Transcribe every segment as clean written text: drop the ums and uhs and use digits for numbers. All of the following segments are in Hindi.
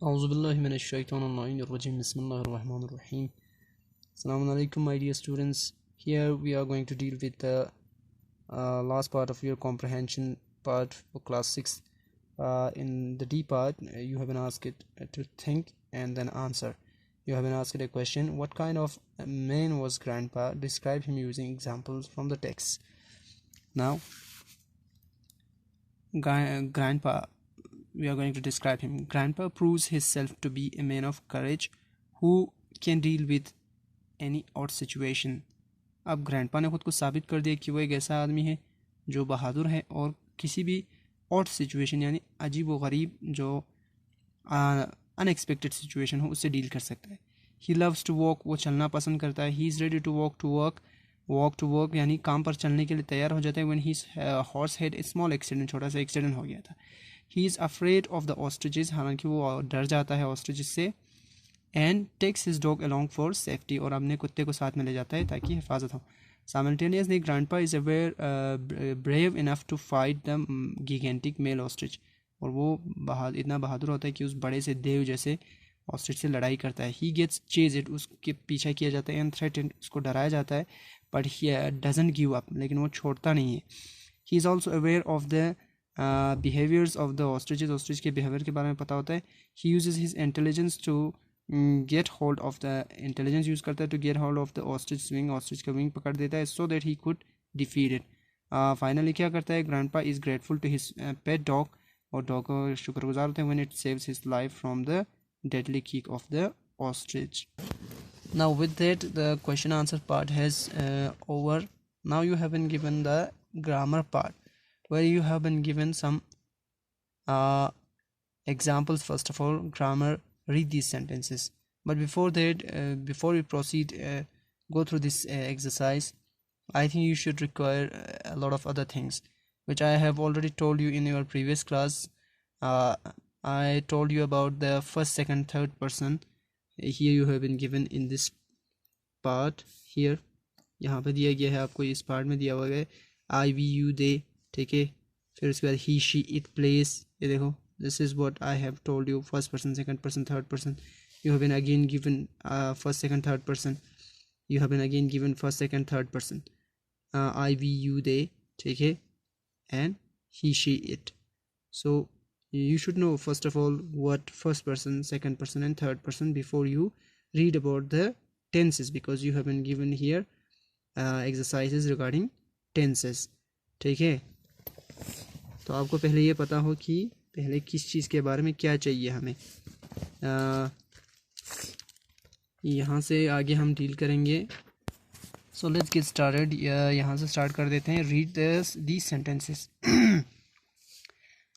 Auzubillahiminash-shaytanir-rajim. Bismillahir-rahmanir-rahim. Assalamu alaikum, my dear students. Here we are going to deal with the last part of your comprehension part for class 6. In the D part, you have been asked to think and then answer. You have been asked a question: what kind of man was grandpa? Describe him using examples from the text. Now, grandpa, we are going to describe him. Grandpa proves himself to be a man of courage who can deal with any odd situation. अब ग्रैंडपा ने खुद को साबित कर दिया कि वो एक ऐसा आदमी है जो बहादुर है और किसी भी ऑड सिचुएशन यानी अजीब व गरीब जो अनएक्सपेक्टेड सिचुएशन हो उससे डील कर सकता है. ही लव्स टू वॉक, वो चलना पसंद करता है. He is ready to walk to work यानी काम पर चलने के लिए तैयार हो जाता है. When his horse had a small accident, छोटा सा एक्सीडेंट हो गया था. He is afraid of the ostriches, हालांकि वो डर जाता है ऑस्ट्रिचेस से. And takes his dog along for safety, और अपने कुत्ते को साथ में ले जाता है ताकि हिफाजत हो. Simultaneously grandpa is aware brave enough to fight the gigantic male ostrich, और वो इतना बहादुर होता है कि उस बड़े से देव जैसे ऑस्ट्रिच से लड़ाई करता है. ही गेट्स चेज इट, उसके पीछा किया जाता है. एंड थ्रेटेंड, उसको डराया जाता है. But he doesn't give up, लेकिन वो छोड़ता नहीं है. He is also aware of the behaviours of the ostriches, ostrich के बिहेवियर के बारे में पता होता है. He uses his intelligence to get hold of the, intelligence use करता है to get hold of the ostrich wing, ostrich का विंग पकड़ देता है so that he could defeat it. Finally क्या करता है, grandpa is grateful to his pet dog, और डॉग का शुक्रगुजार होते हैं when it saves his life from the deadly kick of the ostrich. Now with that the question answer part has over. Now you have been given the grammar part where you have been given some examples. First of all, grammar, read these sentences. But before that, before we proceed go through this exercise, I think you should require a lot of other things which I have already told you in your previous class. I told you about the first, second, third person. Here you have been given in this part. Here यहाँ पे दिया गया है आपको, इस पार्ट में दिया हुआ है आई वी यू दे, ठीक है. फिर उसके बाद ही शी इट प्लेस, ये देखो this is what I have told you. First person, second person, third person. You have been again given first, second, third person. You have been again given first, second, third person. I we you they, ठीक है, and he she it. So you should know first of all what first person, second person and third person before you read about the tenses, because you have been given here exercises regarding tenses. ठीक है, तो आपको पहले ये पता हो कि पहले किस चीज़ के बारे में क्या चाहिए हमें. यहाँ से आगे हम डील करेंगे. So let's get started. यहाँ से स्टार्ट कर देते हैं. Read these sentences.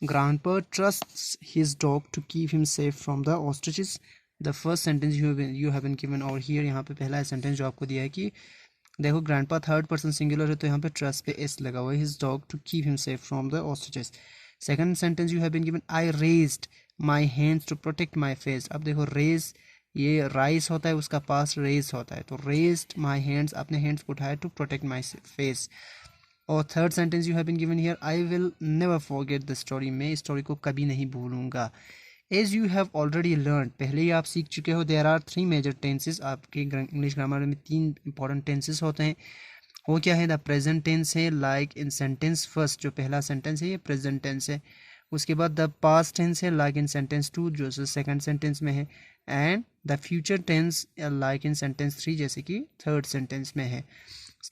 Grandpa trusts his dog to keep him safe from the ostriches. The first sentence you have been given over here. यहाँ पे पहला सेंटेंस जो आपको दिया है कि देखो grandpa थर्ड पर्सन सिंगुलर है तो यहाँ पे ट्रस्ट पे एस लगा हुआ है. his dog to keep him safe from the ostriches. Second sentence you have been given, I raised my hands to protect my face. अब देखो raise, ये राइज होता है, उसका पास रेज होता है, तो raised my hands, अपने हैंड्स को उठाया to protect my face. और third sentence you have been given here, I will never forget the story, मैं इस स्टोरी को कभी नहीं भूलूंगा. As you have already learn, पहले ही आप सीख चुके हो. There are 3 major tenses. आपके इंग्लिश ग्रामर में 3 इंपॉर्टेंट टेंसेस होते हैं. वो क्या है, द प्रेजेंट टेंस है, लाइक इन सेंटेंस फर्स्ट, जो पहला सेंटेंस है ये प्रेजेंट टेंस है. उसके बाद द पास्ट टेंस है, लाइक इन सेंटेंस 2 जो सेकंड सेंटेंस में है. And the future tense like in sentence 3 जैसे कि थर्ड सेंटेंस में है.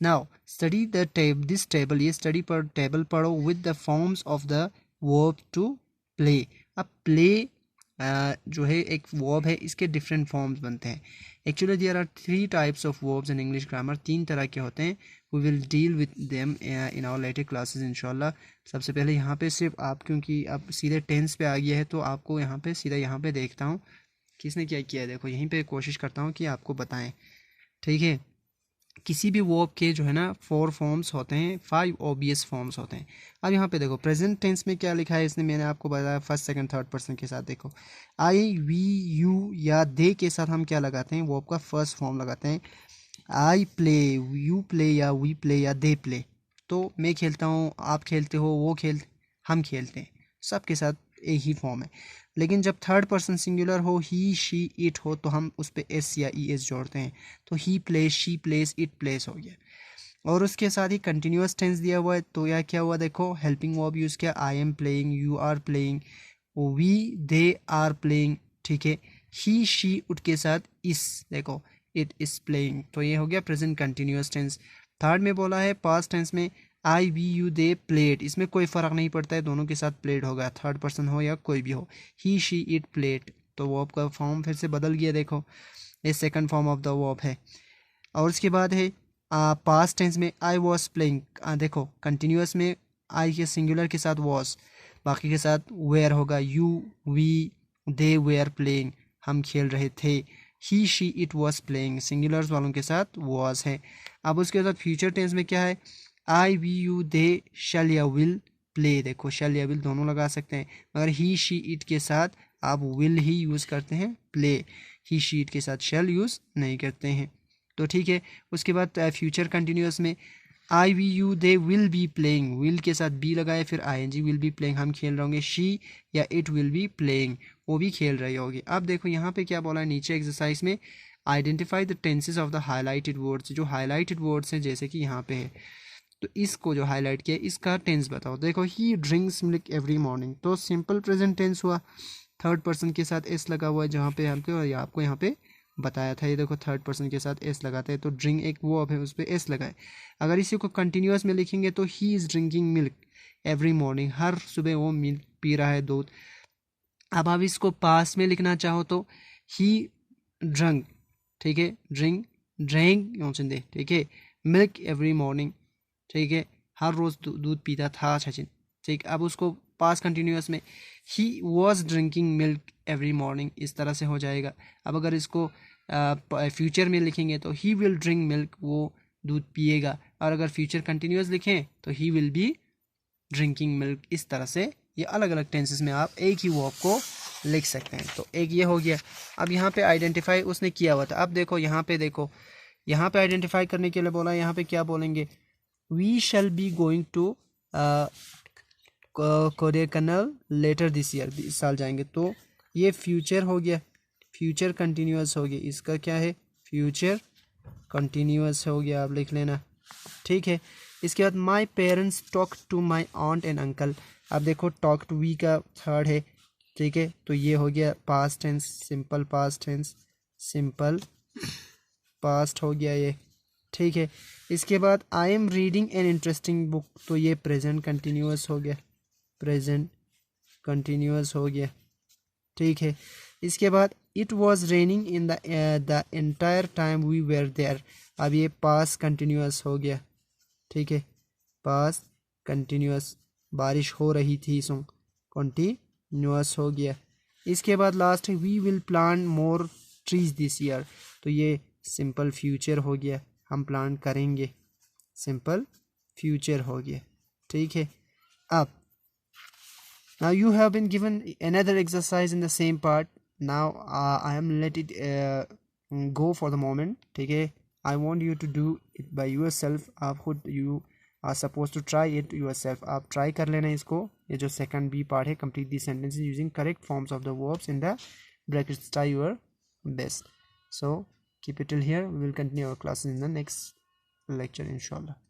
Now study the table, this table, ये study पर टेबल पढ़ो with the forms of the verb to play. अब play जो है एक verb है, इसके different forms बनते हैं. Actually there are 3 types of verbs in English grammar. 3 तरह के होते हैं. We will deal with them in our later classes इंशाल्लाह. सबसे पहले यहाँ पे सिर्फ आप, क्योंकि अब सीधे टेंस पे आ गया है तो आपको यहाँ पे सीधा यहाँ पे देखता हूँ किसने क्या किया है. देखो यहीं पे कोशिश करता हूँ कि आपको बताएं, ठीक है. किसी भी वर्ब के जो है ना 4 फॉर्म्स होते हैं, 5 ऑब्वियस फॉर्म्स होते हैं. अब यहाँ पे देखो प्रेजेंट टेंस में क्या लिखा है, इसने मैंने आपको बताया फर्स्ट, सेकंड, थर्ड पर्सन के साथ. देखो आई वी यू या दे के साथ हम क्या लगाते हैं, वर्ब का फर्स्ट फॉर्म लगाते हैं. आई प्ले, यू प्ले या वी प्ले या दे प्ले. तो मैं खेलता हूँ, आप खेलते हो, वो हम खेलते हैं, सबके साथ एक ही फॉर्म है. लेकिन जब थर्ड पर्सन सिंगुलर हो, ही शी इट हो, तो हम उस पर एस या ई एस जोड़ते हैं। तो he place, she place, it place हो गया। और उसके साथ ही कंटिन्यूस टेंस दिया हुआ है, तो यह क्या हुआ देखो, हेल्पिंग वर्ब यूज़ किया, I am playing, you are playing, we they are playing, ठीक है। ही शी उट के साथ इस, देखो इट इज प्लेइंग, तो ये हो गया प्रेजेंट कंटिन्यूस टेंस। थर्ड में बोला है पास्ट टेंस में I we you they played, इसमें कोई फ़र्क नहीं पड़ता है, दोनों के साथ प्लेड होगा, थर्ड पर्सन हो या कोई भी हो। ही शी इट प्लेड, तो वर्ब का फॉर्म फिर से बदल गया, देखो ये second form of the verb है। और उसके बाद है पास्ट टेंस में आई वॉज प्लेइंग, देखो कंटिन्यूस में आई के सिंगुलर के साथ वॉज, बाकी के साथ वेयर होगा, you we they were playing, हम खेल रहे थे। He she it was playing, singulars वालों के साथ वॉज है। अब उसके बाद फ्यूचर टेंस में क्या है, आई वी यू दे शैल या विल प्ले, देखो शैल या विल दोनों लगा सकते हैं, मगर ही शी इट के साथ आप विल ही यूज़ करते हैं, प्ले, ही शी इट के साथ शैल यूज़ नहीं करते हैं, तो ठीक है। उसके बाद फ्यूचर कंटिन्यूस में I we you they will be playing, will के साथ बी लगाए, फिर I N G, will be playing, हम खेल रहे होंगे, शी या इट विल बी प्लेइंग, वो भी खेल रही होगी। अब देखो यहाँ पे क्या बोला है नीचे एक्सरसाइज में, identify the tenses of the highlighted words, जो हाईलाइटेड वर्ड्स हैं जैसे कि यहाँ पे है, तो इसको जो हाईलाइट किया इसका टेंस बताओ। देखो ही ड्रिंक्स मिल्क एवरी मॉर्निंग, तो सिंपल प्रेजेंट टेंस हुआ, थर्ड पर्सन के साथ एस लगा हुआ है, जहाँ पे आपको यहाँ पे बताया था, ये देखो थर्ड पर्सन के साथ एस लगाते हैं, तो ड्रिंक एक वर्ब है उस पर एस लगाए। अगर इसी को कंटिन्यूस में लिखेंगे तो he is drinking milk every morning, हर सुबह वो मिल्क पी रहा है, दूध। अब आप इसको पास में लिखना चाहो तो ही ड्रंक, ठीक है, ड्रिंक दे, ठीक है, मिल्क एवरी मॉर्निंग, ठीक है, हर रोज़ दूध पीता था सचिन, ठीक। अब उसको पास कंटिन्यूस में he was drinking milk every morning, इस तरह से हो जाएगा। अब अगर इसको फ्यूचर में लिखेंगे तो ही विल ड्रिंक मिल्क, वो दूध पिएगा, और अगर फ्यूचर कंटिन्यूस लिखें तो he will be drinking milk, इस तरह से ये अलग अलग टेंसेस में आप एक ही वर्ब को लिख सकते हैं। तो एक ये हो गया। अब यहाँ पे आइडेंटिफाई उसने किया हुआ था, अब देखो यहाँ पे, देखो यहाँ पे आइडेंटिफाई करने के लिए बोला, यहाँ पे क्या बोलेंगे, we shall be going to Kodaikanal later this year, इस साल जाएंगे, तो ये फ्यूचर हो गया, फ्यूचर कंटिन्यूस हो गया, इसका क्या है, फ्यूचर कंटिन्यूस हो गया, आप लिख लेना, ठीक है। इसके बाद my parents talk to my aunt and uncle, अब देखो टॉक टू वी का थर्ड है, ठीक है, तो ये हो गया past tense, simple past tense, simple past हो गया ये, ठीक है। इसके बाद I am reading an interesting book, तो ये प्रेजेंट कंटिन्यूस हो गया, प्रेजेंट कंटिन्यूस हो गया, ठीक है। इसके बाद it was raining in the entire time we were there, अब ये पास कंटिन्यूस हो गया, ठीक है, पास कंटिन्यूस, बारिश हो रही थी, सो कंटिन्यूस हो गया। इसके बाद लास्ट है we will plant more trees this year, तो ये सिंपल फ्यूचर हो गया, हम प्लांट करेंगे, सिंपल फ्यूचर हो गया, ठीक है। अब now you have been given another exercise in the same part. Now I am let it go for the moment, ठीक है। I want you to do it by yourself, आप खुद you are supposed to try it yourself, आप try कर लेना इसको। ये जो second B part है, complete the sentences using correct forms of the verbs in the brackets, try your best. So keep it till here, we will continue our classes in the next lecture inshallah.